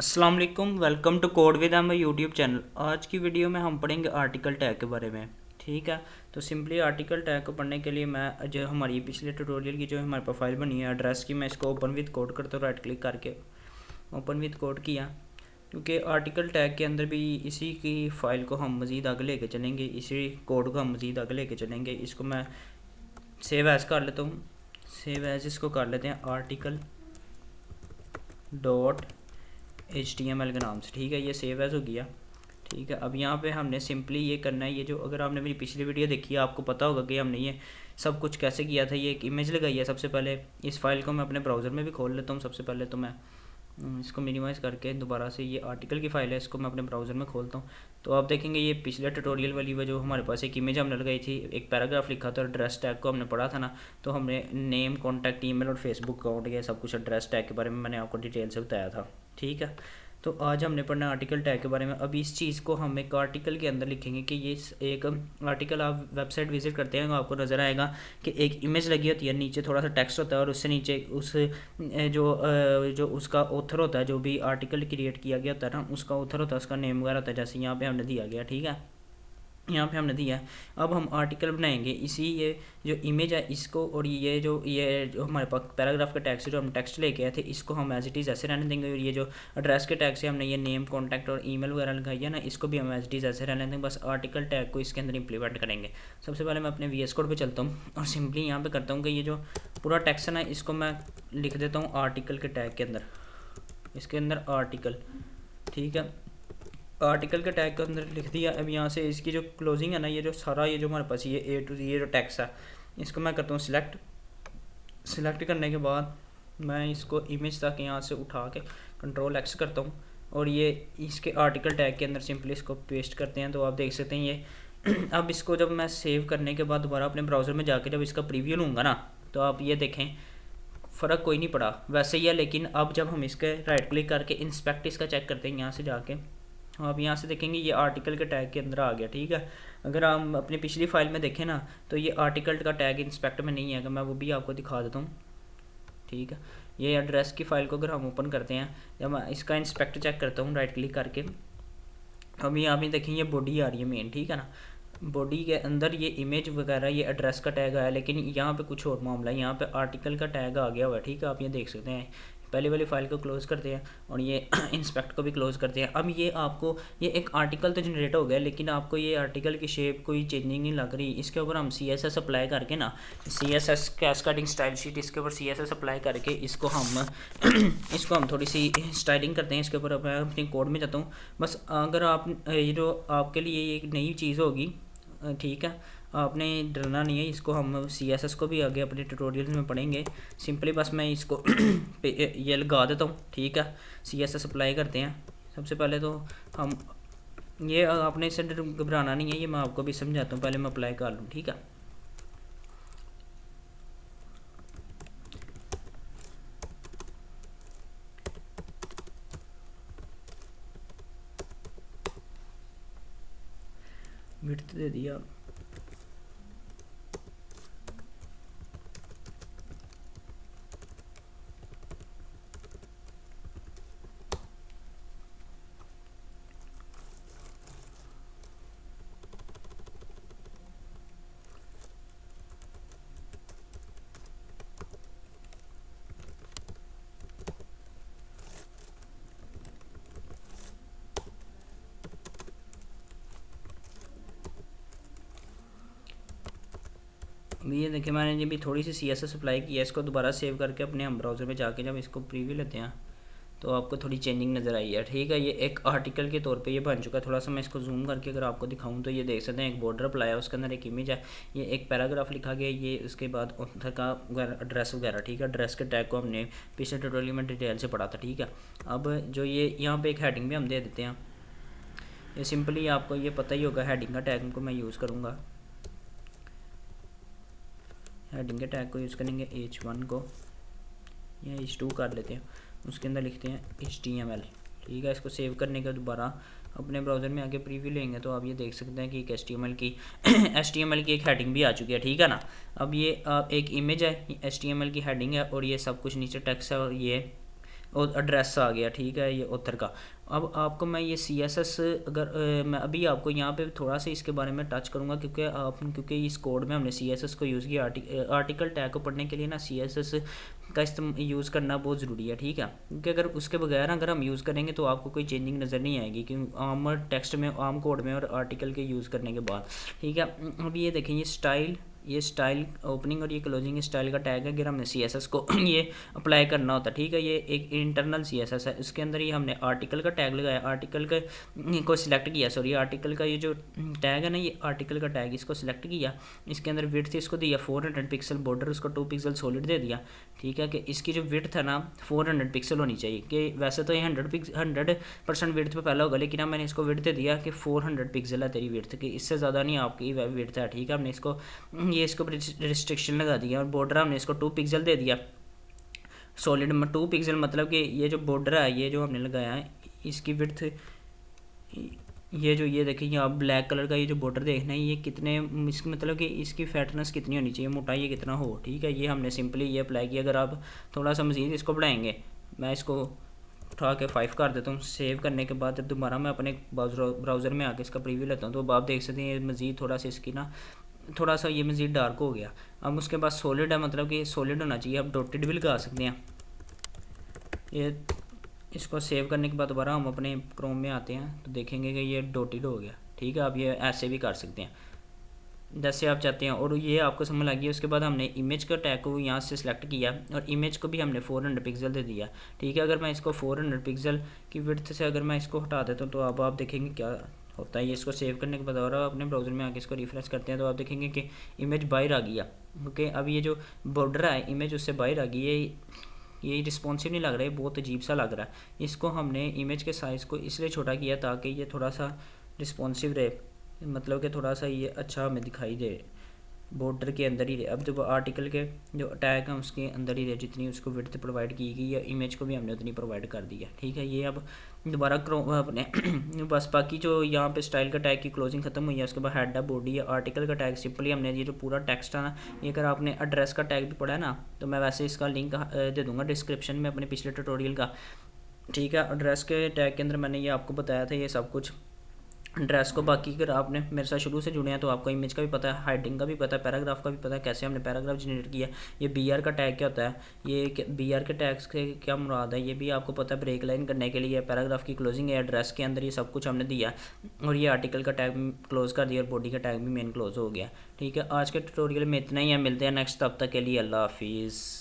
अस्सलाम वालेकुम, welcome to code with M YouTube channel. आज की वीडियो में हम पढ़ेंगे आर्टिकल टैग के बारे में। ठीक है, तो सिंपली आर्टिकल टैग को पढ़ने के लिए मैं जो हमारी पिछले ट्यूटोरियल की जो हमारी प्रोफाइल बनी है एड्रेस की, मैं इसको ओपन विद कोड करता हूँ। राइट क्लिक करके ओपन विद कोड किया, क्योंकि आर्टिकल टैग के अंदर भी इसी की फ़ाइल को हम मज़ीद आगे लेके चलेंगे, इसी कोड को हम मज़ीद आगे लेके चलेंगे। इसको मैं सेव एज़ कर लेता हूँ। सेव एज़ इसको कर लेते हैं आर्टिकल डॉट HTML के नाम से। ठीक है, ये सेव एज़ हो गया। ठीक है, अब यहाँ पे हमने सिंपली ये करना है, ये जो अगर आपने मेरी पिछली वीडियो देखी है आपको पता होगा कि हमने ये सब कुछ कैसे किया था। ये एक इमेज लगाई है। सबसे पहले इस फाइल को मैं अपने ब्राउज़र में भी खोल लेता हूँ। सबसे पहले तो मैं इसको मिनिमाइज़ करके दोबारा से, ये आर्टिकल की फ़ाइल है, इसको मैं अपने ब्राउज़र में खोलता हूँ। तो आप देखेंगे ये पिछले ट्यूटोरियल वाली वो जो हमारे पास एक इमेज हमने लगाई थी, एक पैराग्राफ लिखा था, एड्रेस टैग को हमने पढ़ा था ना। तो हमने नेम, कॉन्टैक्ट, ईमेल और फेसबुक अकाउंट, ये सब कुछ एड्रेस टैग के बारे में मैंने आपको डिटेल से बताया था। ठीक है, तो आज हमने पढ़ना आर्टिकल टैग के बारे में। अब इस चीज़ को हम एक आर्टिकल के अंदर लिखेंगे कि ये एक आर्टिकल, आप वेबसाइट विजिट करते हैं आपको नज़र आएगा कि एक इमेज लगी होती है, नीचे थोड़ा सा टेक्स्ट होता है और उससे नीचे उस जो उसका ऑथर होता है, जो भी आर्टिकल क्रिएट किया गया होता है ना, उसका ऑथर होता है, उसका नेम वगैरह होता है, जैसे यहाँ पे हमने दिया गया। ठीक है, यहाँ पे हमने दिया है। अब हम आर्टिकल बनाएंगे इसी, ये जो इमेज है इसको, और ये जो हमारे पास पैराग्राफ के टैग से जो हम टेक्स्ट लेके आए थे, इसको हम एज इट इज़ ऐसे रहने देंगे। और ये जो एड्रेस के टैग से हमने ये नेम, कॉन्टैक्ट और ईमेल वगैरह लगाई है ना, इसको भी हम एज इट इज़ ऐसे रहने देंगे। बस आर्टिकल टैग को इसके अंदर इंप्लीमेंट करेंगे। सबसे पहले मैं अपने VS कोड पर चलता हूँ और सिंपली यहाँ पर करता हूँ कि ये जो पूरा टेक्स्ट है ना, इसको मैं लिख देता हूँ आर्टिकल के टैग के अंदर, इसके अंदर आर्टिकल। ठीक है, आर्टिकल के टैग के अंदर लिख दिया। अब यहाँ से इसकी जो क्लोजिंग है ना, ये जो सारा ये जो हमारे पास ये A to Z ये जो टेक्स्ट है, इसको मैं करता हूँ सिलेक्ट। सिलेक्ट करने के बाद मैं इसको इमेज तक यहाँ से उठा के Ctrl+X करता हूँ और ये इसके आर्टिकल टैग के अंदर सिंपली इसको पेस्ट करते हैं। तो आप देख सकते हैं ये अब इसको जब मैं सेव करने के बाद दोबारा अपने ब्राउज़र में जाके जब इसका प्रीव्यू लूँगा ना, तो आप ये देखें फ़र्क कोई नहीं पड़ा, वैसे ही है। लेकिन अब जब हम इसके राइट क्लिक करके इंस्पेक्ट इसका चेक करते हैं यहाँ से जाके, आप यहाँ से देखेंगे ये आर्टिकल के टैग के अंदर आ गया। ठीक है, अगर हम अपनी पिछली फाइल में देखें ना, तो ये आर्टिकल का टैग इंस्पेक्ट में नहीं है, मैं वो भी आपको दिखा देता हूँ। ठीक है, ये एड्रेस की फ़ाइल को अगर हम ओपन करते हैं, जब मैं इसका इंस्पेक्ट चेक करता हूँ राइट क्लिक करके, अब यहाँ पे देखें ये बॉडी आ रही है मेन। ठीक है ना, बॉडी के अंदर ये इमेज वगैरह, ये एड्रेस का टैग आया, लेकिन यहाँ पे कुछ और मामला है। यहाँ पे आर्टिकल का टैग आ गया हुआ है। ठीक है, आप ये देख सकते हैं। पहले वाली फाइल को क्लोज़ करते हैं और ये इंस्पेक्ट को भी क्लोज़ करते हैं। अब ये आपको ये एक आर्टिकल तो जनरेट हो गया, लेकिन आपको ये आर्टिकल की शेप कोई चेंजिंग नहीं लग रही। इसके ऊपर हम CSS अप्लाई करके ना, CSS कैस्केडिंग स्टाइल शीट, इसके ऊपर CSS अप्लाई करके इसको हम इसको हम थोड़ी सी स्टाइलिंग करते हैं। इसके ऊपर मैं अपनी कोड में जाता हूँ। बस अगर आप ये जो आपके लिए ये एक नई चीज़ होगी, ठीक है, आपने डरना नहीं है। इसको हम CSS को भी आगे अपने ट्यूटोरियल में पढ़ेंगे। सिंपली बस मैं इसको ये लगा देता हूँ। ठीक है, CSS अप्लाई करते हैं। सबसे पहले तो हम ये, आपने इससे घबराना नहीं है, ये मैं आपको भी समझाता हूँ। पहले मैं अप्लाई कर लूँ। ठीक है, विड्थ दे दिया। ये देखिए, मैंने ये भी थोड़ी सी CSS अप्लाई की है। इसको दोबारा सेव करके अपने हम ब्राउज़र में जाके जब इसको प्रीव्यू लेते हैं, तो आपको थोड़ी चेंजिंग नज़र आई है। ठीक है, ये एक आर्टिकल के तौर पे ये बन चुका है। थोड़ा सा मैं इसको जूम करके अगर आपको दिखाऊं, तो ये देख सकते हैं एक बॉर्डर अप्लाई है, उसके अंदर एक इमेज है, ये एक पैराग्राफ लिखा गया, ये उसके बाद ऑथर का एड्रेस वगैरह। ठीक है, एड्रेस के टैग को हमने पिछले ट्यूटोरियल में डिटेल से पढ़ा था। ठीक है, अब जो ये यहाँ पर एक हेडिंग भी हम दे देते हैं। ये सिंपली आपको ये पता ही होगा, हेडिंग का टैग को मैं यूज़ करूँगा। हेडिंग के टैग को यूज़ करेंगे, H1 को या H2 कर लेते हैं, उसके अंदर लिखते हैं HTML। ठीक है, इसको सेव करने के दोबारा अपने ब्राउज़र में आके प्रीव्यू लेंगे, तो आप ये देख सकते हैं कि एक HTML की HTML की एक हेडिंग भी आ चुकी है। ठीक है ना, अब ये एक इमेज है, HTML की हेडिंग है और ये सब कुछ नीचे टेक्स्ट है और ये और एड्रेस आ गया, ठीक है, ये ऑथर का। अब आपको मैं ये CSS अगर मैं अभी आपको यहाँ पे थोड़ा सा इसके बारे में टच करूँगा, क्योंकि इस कोड में हमने CSS को यूज़ किया। आर्टिकल टैग को पढ़ने के लिए ना CSS का यूज़ करना बहुत ज़रूरी है, ठीक है, क्योंकि अगर उसके बगैर अगर हम यूज़ करेंगे तो आपको कोई चेंजिंग नज़र नहीं आएगी कि आम टेक्स्ट में, आम कोड में और आर्टिकल के यूज़ करने के बाद, ठीक है। अब ये देखें, ये स्टाइल ओपनिंग और ये क्लोजिंग स्टाइल का टैग है। अगर हमने CSS को ये अप्लाई करना होता, ठीक है, ये एक इंटरनल CSS है, उसके अंदर ही हमने आर्टिकल का टैग लगाया, आर्टिकल को सिलेक्ट किया, सॉरी, आर्टिकल का ये जो टैग है ना, ये आर्टिकल का टैग, इसको सिलेक्ट किया, इसके अंदर विड्थ इसको दिया 400 पिक्सल, बॉर्डर उसको 2 पिक्सल सॉलिड दे दिया, ठीक है, कि इसकी जो विड्थ है ना 400 पिक्सल होनी चाहिए, कि वैसे तो ये 100% विड्थ पे पहला होगा, लेकिन अब मैंने इसको विड्थ दे दिया कि 400 पिक्सल है तेरी विड्थ, कि इससे ज़्यादा नहीं आपकी विड्थ है, ठीक है। हमने इसको रिस्ट्रिक्शन लगा दिया, और बॉर्डर हमने इसको 2 पिक्सल दे दिया सॉलिड में। 2 पिक्सल मतलब कि ये जो बॉर्डर है, ये जो हमने लगाया है, इसकी विड्थ, ये देखिए यहाँ ब्लैक कलर का ये जो बॉर्डर देखना है, ये कितने, इसकी मतलब कि इसकी फैटनेस कितनी होनी चाहिए, मोटाई ये कितना हो, ठीक है। ये हमने सिंपली ये अप्लाई किया। अगर आप थोड़ा सा मज़ीद इसको बढ़ाएंगे, मैं इसको उठा के 5 कर देता हूँ। सेव करने के बाद जब दोबारा मैं अपने ब्राउज़र में आके इसका प्रीव्यू लेता हूँ, तो आप देख सकते हैं ये मज़ीद थोड़ा सा इसकी ना, थोड़ा सा ये मज़ीद डार्क हो गया। अब उसके बाद सॉलिड है, मतलब कि सॉलिड होना चाहिए। आप डॉटेड भी लगा सकते हैं। ये इसको सेव करने के बाद दोबारा हम अपने क्रोम में आते हैं तो देखेंगे कि ये डॉटेड हो गया, ठीक है। आप ये ऐसे भी कर सकते हैं जैसे आप चाहते हैं, और ये आपको समझ लगी। उसके बाद हमने इमेज का टैग को यहाँ से सिलेक्ट किया, और इमेज को भी हमने 400 पिक्सल दे दिया, ठीक है। अगर मैं इसको 400 पिक्सल की विड्थ से अगर मैं इसको हटा देता हूँ, तो अब आप देखेंगे क्या होता है। ये इसको सेव करने के बाद और अपने ब्राउज़र में आके इसको रिफ्रेश करते हैं, तो आप देखेंगे कि इमेज बाहर आ गया। ओके, अब ये जो बॉर्डर है इमेज उससे बाहर आ गई है। ये रिस्पॉन्सिव नहीं लग रहा है, बहुत अजीब सा लग रहा है। इसको हमने इमेज के साइज़ को इसलिए छोटा किया ताकि ये थोड़ा सा रिस्पॉन्सिव रहे, मतलब कि थोड़ा सा ये अच्छा हमें दिखाई दे, बॉर्डर के अंदर ही रहे। अब जो आर्टिकल के जो टैग है उसके अंदर ही रहे, जितनी उसको विड्थ प्रोवाइड की गई है, इमेज को भी हमने उतनी प्रोवाइड कर दी है, ठीक है। ये अब दोबारा अपने बस बाकी जो यहाँ पे स्टाइल का टैग की क्लोजिंग खत्म हुई है। उसके बाद हेड है, बॉडी है, आर्टिकल का टैग सिंपली हमने ये जो पूरा टेक्स्ट है ना, ये अगर आपने एड्रेस का टैग भी पढ़ा है ना, तो मैं वैसे इसका लिंक दे दूँगा डिस्क्रिप्शन में अपने पिछले ट्यूटोरियल का, ठीक है। एड्रेस के टैग के अंदर मैंने ये आपको बताया था ये सब कुछ ड्रेस को। बाकी अगर आपने मेरे साथ शुरू से जुड़े हैं तो आपको इमेज का भी पता है, हाइडिंग का भी पता है, पैराग्राफ का भी पता है, कैसे हमने पैराग्राफ जनरेट किया। ये BR का टैग क्या होता है, ये BR के टैग्स के क्या मुराद है, ये भी आपको पता है। ब्रेक लाइन करने के लिए पैराग्राफ की क्लोजिंग है, एड्रेस के अंदर ये सब कुछ हमने दिया, और ये आर्टिकल का टैग क्लोज कर दिया, और बॉडी का टैग भी मेन क्लोज हो गया, ठीक है। आज के ट्यूटोरियल में इतना ही है, मिलते हैं नेक्स्ट, तब तक के लिए अल्लाह हाफिज़।